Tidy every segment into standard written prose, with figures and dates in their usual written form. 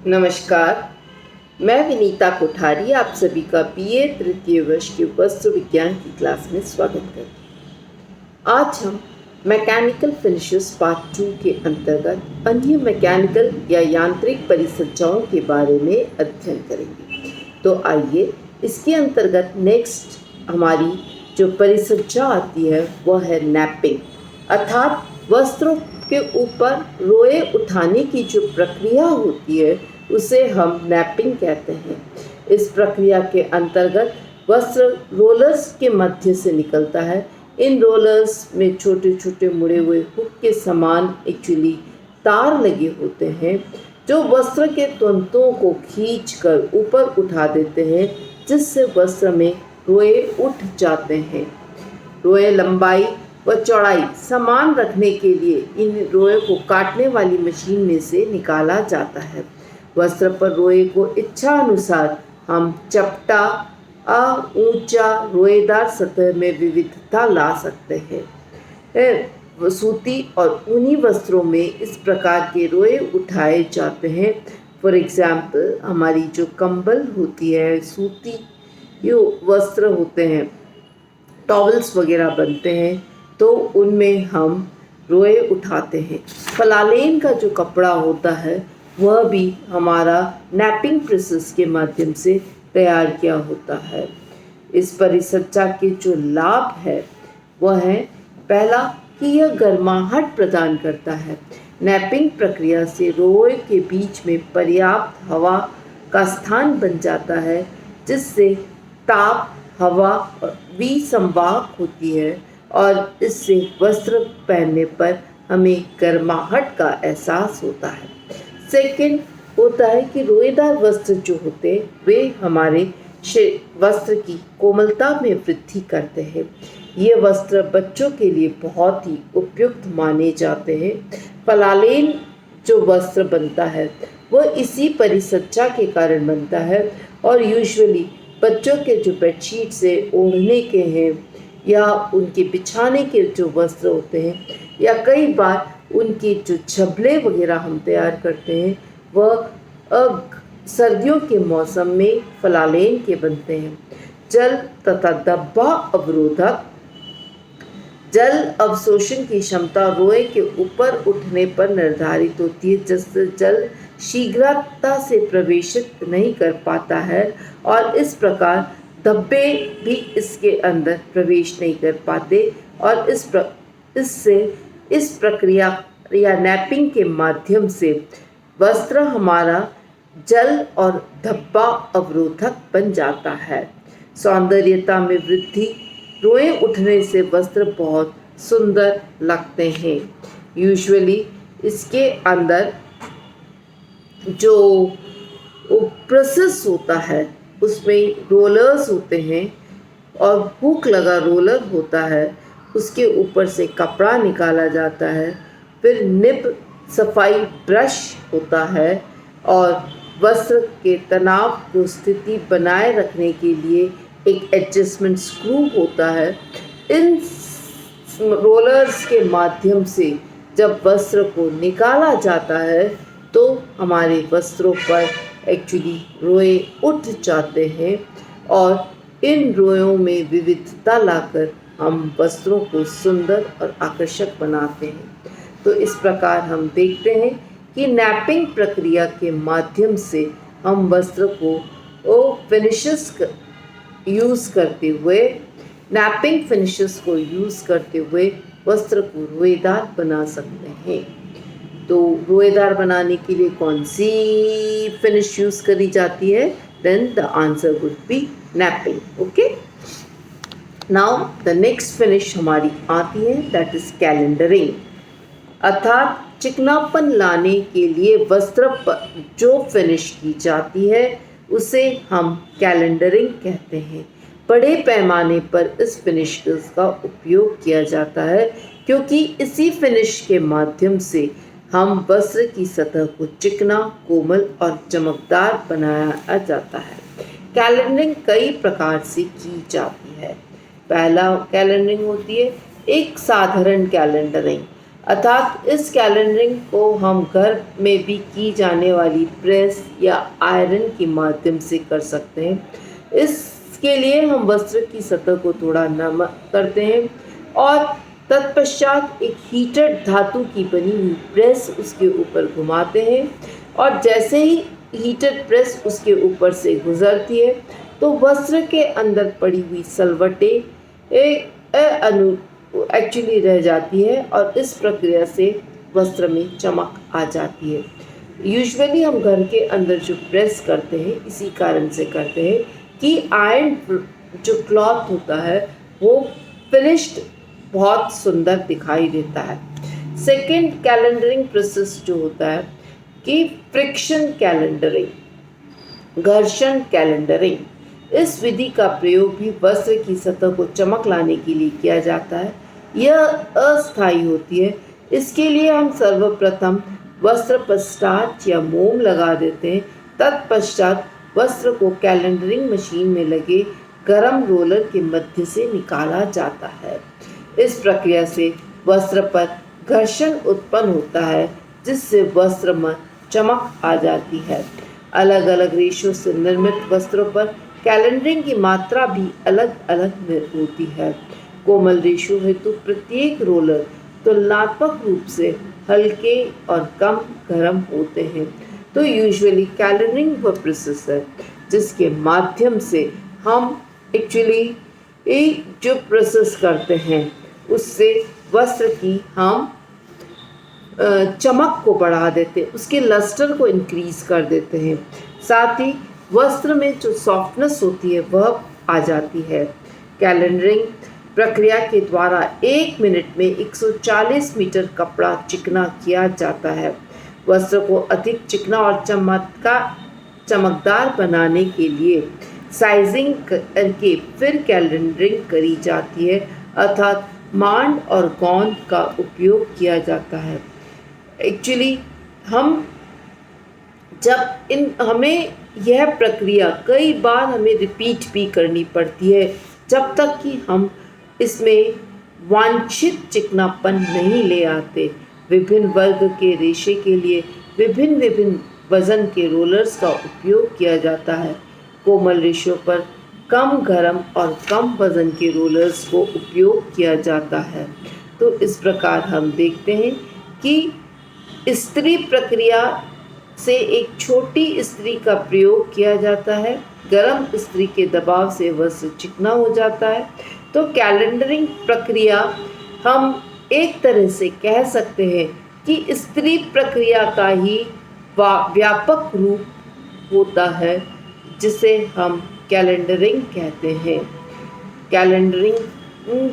नमस्कार। मैं विनीता कोठारी आप सभी का बीए तृतीय वर्ष के वस्त्र विज्ञान की क्लास में स्वागत करती हूँ। आज हम मैकेनिकल फिनिशेस पार्ट 2 के अंतर्गत अन्य मैकेनिकल या यांत्रिक परिसज्जाओं के बारे में अध्ययन करेंगे। तो आइए इसके अंतर्गत नेक्स्ट हमारी जो परिसज्जा आती है वह है नैपिंग, अर्थात वस्त्रों के ऊपर रोए उठाने की जो प्रक्रिया होती है उसे हम नैपिंग कहते हैं। इस प्रक्रिया के अंतर्गत वस्त्र रोलर्स के मध्य से निकलता है। इन रोलर्स में छोटे छोटे मुड़े हुए हुक के समान एक्चुअली तार लगे होते हैं जो वस्त्र के तंतुओं को खींचकर ऊपर उठा देते हैं, जिससे वस्त्र में रोए उठ जाते हैं। रोए लंबाई व चौड़ाई समान रखने के लिए इन रोए को काटने वाली मशीन में से निकाला जाता है। वस्त्र पर रोए को इच्छा अनुसार हम चपटा ऊंचा रोएदार सतह में विविधता ला सकते हैं। सूती और ऊनी वस्त्रों में इस प्रकार के रोए उठाए जाते हैं। फॉर एग्जाम्पल हमारी जो कंबल होती है, सूती जो वस्त्र होते हैं, टॉवल्स वगैरह बनते हैं, तो उनमें हम रोए उठाते हैं। फलालेन का जो कपड़ा होता है वह भी हमारा नैपिंग प्रोसेस के माध्यम से तैयार किया होता है। इस परिसज्जा के जो लाभ है वह है, पहला कि यह गर्माहट प्रदान करता है। नैपिंग प्रक्रिया से रोए के बीच में पर्याप्त हवा का स्थान बन जाता है, जिससे ताप हवा विसंवाहक होती है और इससे वस्त्र पहनने पर हमें गर्माहट का एहसास होता है। सेकंड होता है कि रोएदार वस्त्र जो होते हैं वे हमारे वस्त्र की कोमलता में वृद्धि करते हैं। ये वस्त्र बच्चों के लिए बहुत ही उपयुक्त माने जाते हैं। फलालेन जो वस्त्र बनता है वह इसी परिसज्जा के कारण बनता है और यूजुअली बच्चों के जो बेडशीट से ओढ़ने के हैं या उनके बिछाने के जो वस्त्र होते हैं या कई बार उनके जो झबले वगैरह हम तैयार करते हैं वह सर्दियों के मौसम में फलालेन के बनते हैं। जल तथा दब्बा अवरोधक, जल अवशोषण की क्षमता रोए के ऊपर उठने पर निर्धारित होती है, जिससे जल शीघ्रता से प्रवेशित नहीं कर पाता है और इस प्रकार धब्बे भी इसके अंदर प्रवेश नहीं कर पाते और इससे इस प्रक्रिया या नैपिंग के माध्यम से वस्त्र हमारा जल और धब्बा अवरोधक बन जाता है। सौंदर्यता में वृद्धि, रोए उठने से वस्त्र बहुत सुंदर लगते हैं। यूजुअली इसके अंदर जो प्रोसेस होता है उसमें रोलर्स होते हैं और हुक लगा रोलर होता है, उसके ऊपर से कपड़ा निकाला जाता है, फिर निब सफाई ब्रश होता है और वस्त्र के तनाव को स्थिति बनाए रखने के लिए एक एडजस्टमेंट स्क्रू होता है। इन रोलर्स के माध्यम से जब वस्त्र को निकाला जाता है तो हमारे वस्त्रों पर एक्चुअली रोए उठ जाते हैं और इन रोयों में विविधता लाकर हम वस्त्रों को सुंदर और आकर्षक बनाते हैं। तो इस प्रकार हम देखते हैं कि नैपिंग प्रक्रिया के माध्यम से हम वस्त्र को फिनिशेस यूज़ करते हुए नैपिंग फिनिशेस को यूज़ करते हुए वस्त्र को रोएदार बना सकते हैं। तो रोएदार बनाने के लिए कौन सी फिनिश यूज़ करी जाती है? Then the answer would be mapping. Okay, now the next finish हमारी आती है, दैट इज कैलेंडरिंग, अर्थात चिकनापन लाने के लिए वस्त्र पर जो फिनिश की जाती है उसे हम कैलेंडरिंग कहते हैं। बड़े पैमाने पर इस फिनिश का उपयोग किया जाता है क्योंकि इसी फिनिश के माध्यम से हम वस्त्र की सतह को चिकना, कोमल और चमकदार बनाया जाता है। कैलेंडरिंग कई प्रकार से की जाती है। पहला कैलेंडरिंग होती है एक साधारण कैलेंडरिंग, अर्थात इस कैलेंडरिंग को हम घर में भी की जाने वाली प्रेस या आयरन के माध्यम से कर सकते हैं। इसके लिए हम वस्त्र की सतह को थोड़ा नम करते हैं और तत्पश्चात एक हीटेड धातु की बनी हुई प्रेस उसके ऊपर घुमाते हैं और जैसे ही हीटेड प्रेस उसके ऊपर से गुजरती है तो वस्त्र के अंदर पड़ी हुई सलवटें एक्चुअली रह जाती है और इस प्रक्रिया से वस्त्र में चमक आ जाती है। यूजुअली हम घर के अंदर जो प्रेस करते हैं इसी कारण से करते हैं कि आयरन जो क्लॉथ होता है वो फिनिश्ड बहुत सुंदर दिखाई देता है। सेकेंड कैलेंडरिंग प्रोसेस जो होता है कि फ्रिक्शन कैलेंडरिंग, घर्षण कैलेंडरिंग, इस विधि का प्रयोग भी वस्त्र की सतह को चमक लाने के लिए किया जाता है। यह अस्थायी होती है। इसके लिए हम सर्वप्रथम वस्त्र पर स्टार्च या मोम लगा देते हैं। तत्पश्चात वस्त्र को कैलेंडरिंग मशीन में लगे गर्म रोलर के मध्य से निकाला जाता है। इस प्रक्रिया से वस्त्र पर घर्षण उत्पन्न होता है जिससे वस्त्र में चमक आ जाती है। अलग अलग रेशों से निर्मित वस्त्रों पर कैलेंडरिंग की मात्रा भी अलग अलग होती है। कोमल रेशों हेतु प्रत्येक रोलर तुलनात्मक रूप से हल्के और कम गर्म होते हैं। तो यूजुअली कैलेंडरिंग वो प्रोसेस है जिसके माध्यम से हम एक्चुअली जो प्रोसेस करते हैं उससे वस्त्र की हम चमक को बढ़ा देते हैं, उसके लस्टर को इंक्रीज कर देते हैं। साथ ही वस्त्र में जो सॉफ्टनेस होती है वह आ जाती है। कैलेंडरिंग प्रक्रिया के द्वारा 1 मिनट में 140 मीटर कपड़ा चिकना किया जाता है। वस्त्र को अधिक चिकना और चमकदार बनाने के लिए साइजिंग करके फिर कैलेंडरिंग करी जाती है, अर्थात मांड और गोंद का उपयोग किया जाता है। एक्चुअली हमें यह प्रक्रिया कई बार हमें रिपीट भी करनी पड़ती है जब तक कि हम इसमें वांछित चिकनापन नहीं ले आते। विभिन्न वर्ग के रेशे के लिए विभिन्न वजन के रोलर्स का उपयोग किया जाता है। कोमल रेशों पर कम गर्म और कम वजन के रोलर्स को उपयोग किया जाता है। तो इस प्रकार हम देखते हैं कि इस्त्री प्रक्रिया से एक छोटी इस्त्री का प्रयोग किया जाता है। गर्म इस्त्री के दबाव से वस्त्र चिकना हो जाता है। तो कैलेंडरिंग प्रक्रिया हम एक तरह से कह सकते हैं कि इस्त्री प्रक्रिया का ही व्यापक रूप होता है जिसे हम कैलेंडरिंग कहते हैं। कैलेंडरिंग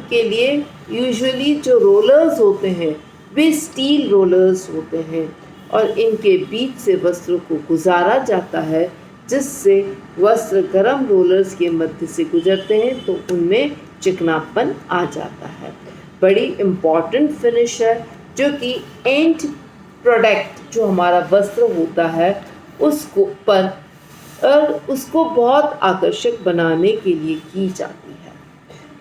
के लिए यूजुअली जो रोलर्स होते हैं वे स्टील रोलर्स होते हैं और इनके बीच से वस्त्रों को गुजारा जाता है, जिससे वस्त्र गर्म रोलर्स के मध्य से गुजरते हैं तो उनमें चिकनापन आ जाता है। बड़ी इम्पॉर्टेंट फिनिश है जो कि एंड प्रोडक्ट जो हमारा वस्त्र होता है उसको बहुत आकर्षक बनाने के लिए की जाती है।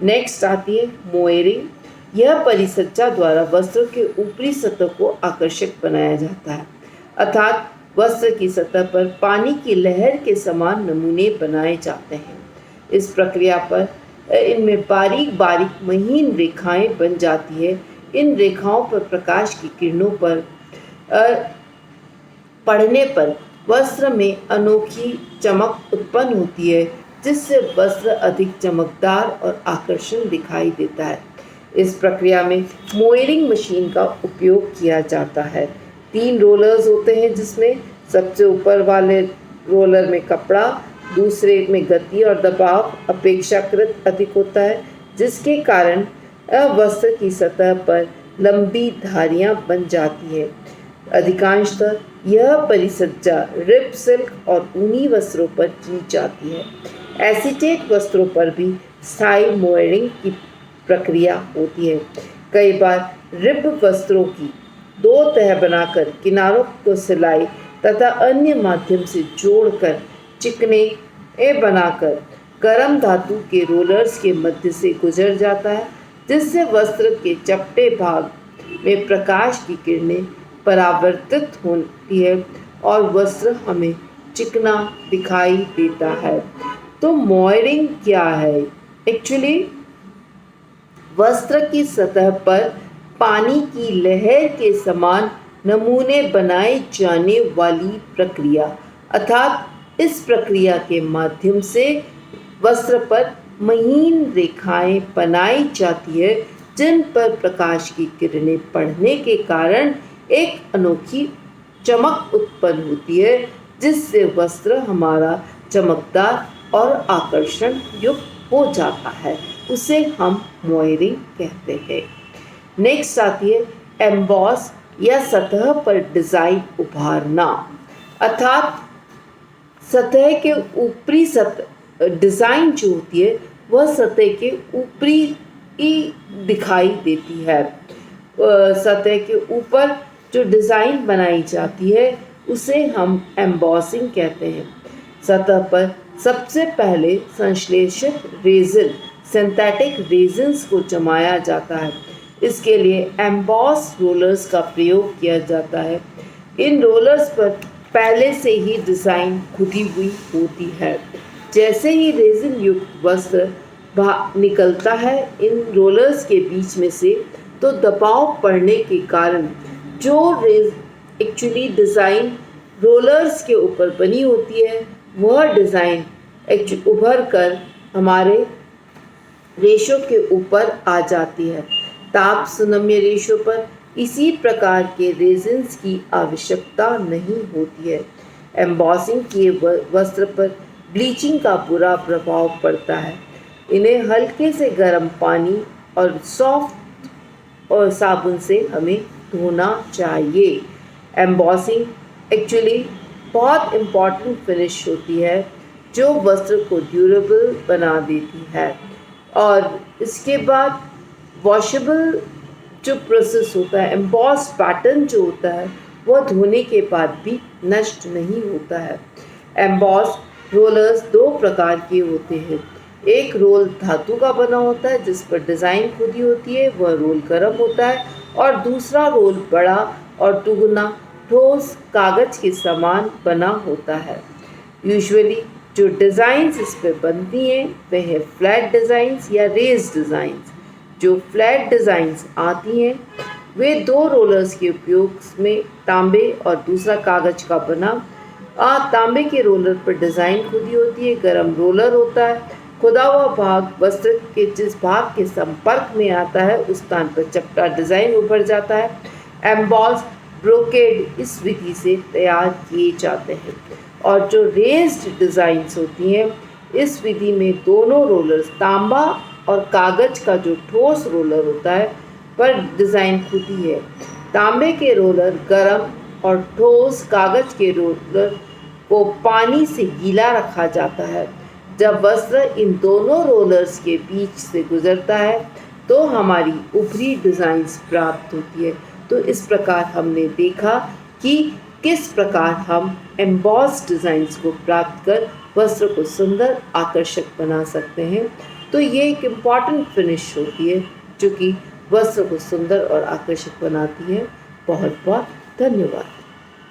नेक्स्ट आती है मोयरिंग। यह परिसज्जा द्वारा वस्त्र के ऊपरी सतह को आकर्षक बनाया जाता है, अर्थात वस्त्र की सतह पर पानी की लहर के समान नमूने बनाए जाते हैं। इस प्रक्रिया पर इनमें बारीक बारीक महीन रेखाएं बन जाती है। इन रेखाओं पर प्रकाश की किरणों पर पड़ने पर वस्त्र में अनोखी चमक उत्पन्न होती है, जिससे वस्त्र अधिक चमकदार और आकर्षण दिखाई देता है। इस प्रक्रिया में मोयरिंग मशीन का उपयोग किया जाता है। 3 रोलर्स होते हैं जिसमें सबसे ऊपर वाले रोलर में कपड़ा, दूसरे में गति और दबाव अपेक्षाकृत अधिक होता है, जिसके कारण वस्त्र की सतह पर लंबी धारियां बन जाती है। अधिकांशतः यह परिसज्जा रिब सिल्क और ऊनी वस्त्रों पर की जाती है। एसीटेट वस्त्रों पर भी स्थायी मोयरिंग की प्रक्रिया होती है। कई बार रिब वस्त्रों की 2 तह बनाकर किनारों को सिलाई तथा अन्य माध्यम से जोड़कर चिकने बनाकर गर्म धातु के रोलर्स के मध्य से गुजर जाता है, जिससे वस्त्र के चपटे भाग में प्रकाश की किरणें परावर्तित होती है और वस्त्र हमें चिकना दिखाई देता है। तो मॉयरिंग क्या है? एक्चुअली वस्त्र की सतह पर पानी की लहर के समान नमूने बनाए जाने वाली प्रक्रिया, अर्थात इस प्रक्रिया के माध्यम से वस्त्र पर महीन रेखाएं बनाई जाती है जिन पर प्रकाश की किरणें पड़ने के कारण एक अनोखी चमक उत्पन्न होती है, जिससे वस्त्र हमारा चमकदार और आकर्षण युक्त हो जाता है। उसे हम मॉयरिंग कहते हैं। नेक्स्ट आती है एम्बॉस या सतह पर डिज़ाइन उभारना, अर्थात सतह के ऊपरी डिज़ाइन जो होती है वह सतह के ऊपरी ही दिखाई देती है। सतह के ऊपर जो डिज़ाइन बनाई जाती है उसे हम एम्बॉसिंग कहते हैं। सतह पर सबसे पहले संश्लेषित रेजिन, सिंथेटिक रेजिन्स को जमाया जाता है। इसके लिए एम्बॉस रोलर्स का प्रयोग किया जाता है। इन रोलर्स पर पहले से ही डिज़ाइन खुदी हुई होती है। जैसे ही रेजिन युक्त वस्त्र निकलता है इन रोलर्स के बीच में से, तो दबाव पड़ने के कारण जो एक्चुअली डिज़ाइन रोलर्स के ऊपर बनी होती है वह डिज़ाइन उभर कर हमारे रेशों के ऊपर आ जाती है। ताप सुनम्य रेशों पर इसी प्रकार के रेजिन्स की आवश्यकता नहीं होती है। एम्बॉसिंग किए वस्त्र पर ब्लीचिंग का बुरा प्रभाव पड़ता है। इन्हें हल्के से गर्म पानी और सॉफ्ट और साबुन से हमें धोना चाहिए। एम्बॉसिंग एक्चुअली बहुत इम्पॉर्टेंट फिनिश होती है जो वस्त्र को ड्यूरेबल बना देती है। और इसके बाद वॉशेबल जो प्रोसेस होता है, एम्बॉस पैटर्न जो होता है वह धोने के बाद भी नष्ट नहीं होता है। एम्बॉस रोलर्स दो प्रकार के होते हैं। एक रोल धातु का बना होता है जिस पर डिज़ाइन खुदी होती है, वह रोल गर्म होता है। और दूसरा रोल बड़ा और दुगना ठोस कागज़ के समान बना होता है। यूजुअली जो डिज़ाइंस इस पर बनती हैं वह है फ्लैट डिज़ाइंस या रेज डिज़ाइंस। जो फ्लैट डिज़ाइंस आती हैं वे दो रोलर्स के उपयोग में तांबे और दूसरा कागज़ का बना तांबे के रोलर पर डिज़ाइन खुदी होती है। गर्म रोलर होता है। खुदा हुआ भाग वस्त्र के जिस भाग के संपर्क में आता है उस स्थान पर चपटा डिज़ाइन उभर जाता है। एम्बॉस ब्रोकेड इस विधि से तैयार किए जाते हैं। और जो रेज्ड डिज़ाइंस होती हैं इस विधि में दोनों रोलर्स, तांबा और कागज़ का जो ठोस रोलर होता है पर डिज़ाइन खुदी है। तांबे के रोलर गर्म और ठोस कागज़ के रोलर को पानी से गीला रखा जाता है। जब वस्त्र इन दोनों रोलर्स के बीच से गुजरता है तो हमारी ऊपरी डिज़ाइंस प्राप्त होती है। तो इस प्रकार हमने देखा कि किस प्रकार हम एम्बॉस डिज़ाइंस को प्राप्त कर वस्त्र को सुंदर आकर्षक बना सकते हैं। तो ये एक इम्पॉर्टेंट फिनिश होती है जो कि वस्त्र को सुंदर और आकर्षक बनाती है। बहुत बहुत धन्यवाद।